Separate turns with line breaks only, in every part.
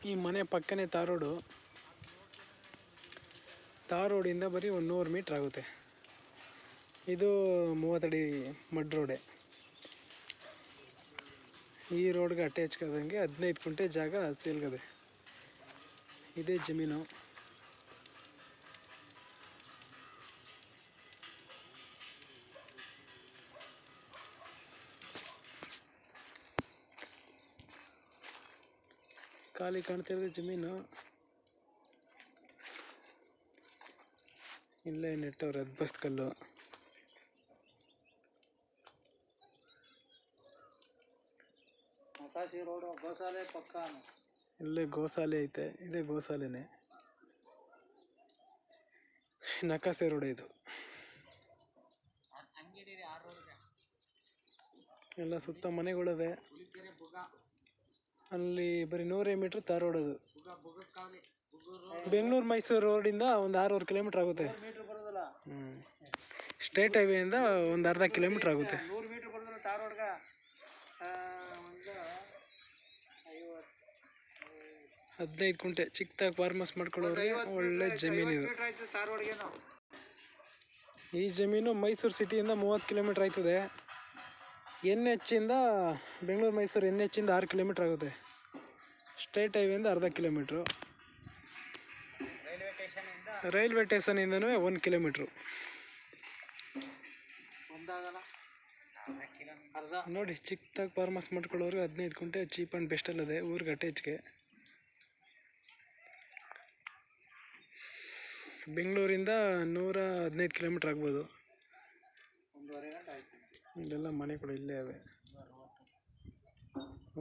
ಈ ಮನೆ ಪಕ್ಕನೇ ತಾರ್ ರೋಡಿಂದ ಬರೀ ಒಂದು 100 ಮೀಟ್ರ್ ಆಗುತ್ತೆ. ಇದು 30 ಅಡಿ ಮಡ್ ರೋಡೆ. ಈ ರೋಡ್ಗೆ ಅಟ್ಯಾಚ್ಕಾದಂಗೆ 15 ಗುಂಟೆ ಜಾಗ ಸೇಲ್ಗದೆ. ಇದೇ ಜಮೀನು. ಖಾಲಿ ಕಾಣ್ತಿರೋದು ಜಮೀನು. ಇಲ್ಲೇ ನೆಟ್ಟವ್ರೆ ಅದ್ಬಸ್ತ್ ಕಲ್ಲು. ಇಲ್ಲೇ ಗೋಸಾಲೆ ಐತೆ. ಇದೇ ಗೋಸಾಲೆನೆ. ನಕಾಸೆ ರೋಡ್ ಇದು. ಎಲ್ಲ ಸುತ್ತ ಮನೆಗಳಿವೆ. ಅಲ್ಲಿ ಬರೀ 100 ಮೀಟ್ರ್ ತಾರ್ ರೋಡ್ ಅದು. ಬೆಂಗಳೂರು ಮೈಸೂರು ರೋಡಿಂದ ಒಂದು 6-7 ಕಿಲೋಮೀಟ್ರ್ ಆಗುತ್ತೆ. ಸ್ಟೇಟ್ ಹೈವೇಯಿಂದ ಒಂದು ಅರ್ಧ ಕಿಲೋಮೀಟ್ರ್ ಆಗುತ್ತೆ. 15 ಗುಂಟೆ ಚಿಕ್ಕದಾಗಿ ಫಾರ್ಮಸ್ ಮಾಡ್ಕೊಳ್ಳೋರಿಗೆ ಒಳ್ಳೆ ಜಮೀನಿದು. ಈ ಜಮೀನು ಮೈಸೂರು ಸಿಟಿಯಿಂದ 30 ಕಿಲೋಮೀಟ್ರ್ ಆಯ್ತದೆ. NH ಇಂದ ಬೆಂಗಳೂರು ಮೈಸೂರು NH ಇಂದ 6 ಕಿಲೋಮೀಟ್ರ್ ಆಗುತ್ತೆ. ಸ್ಟೇಟ್ ಹೈವೇಯಿಂದ ಅರ್ಧ ಕಿಲೋಮೀಟ್ರು. Railway ಸ್ಟೇಷನಿಂದನೂ 1 kilometre. ನೋಡಿ, ಚಿಕ್ಕದಾಗಿ ಫಾರ್ಮಸ್ ಮಾಡ್ಕೊಳ್ಳೋರು 15 ಗುಂಟೆ ಚೀಪ್ ಆ್ಯಂಡ್ ಬೆಸ್ಟಲ್ಲದೆ ಊರಿಗೆ ಅಟ್ಯಾಚ್ಗೆ. ಬೆಂಗಳೂರಿಂದ 115 ಕಿಲೋಮೀಟ್ರ್ ಆಗ್ಬೋದು. ಇಲ್ಲೆಲ್ಲ ಮನೆಗಳು ಇಲ್ಲೇ ಅವೆ.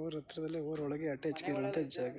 ಊರ ಹತ್ರದಲ್ಲೇ ಊರೊಳಗೆ ಅಟ್ಯಾಚ್ಗೆ ಇರುವಂಥ ಜಾಗ.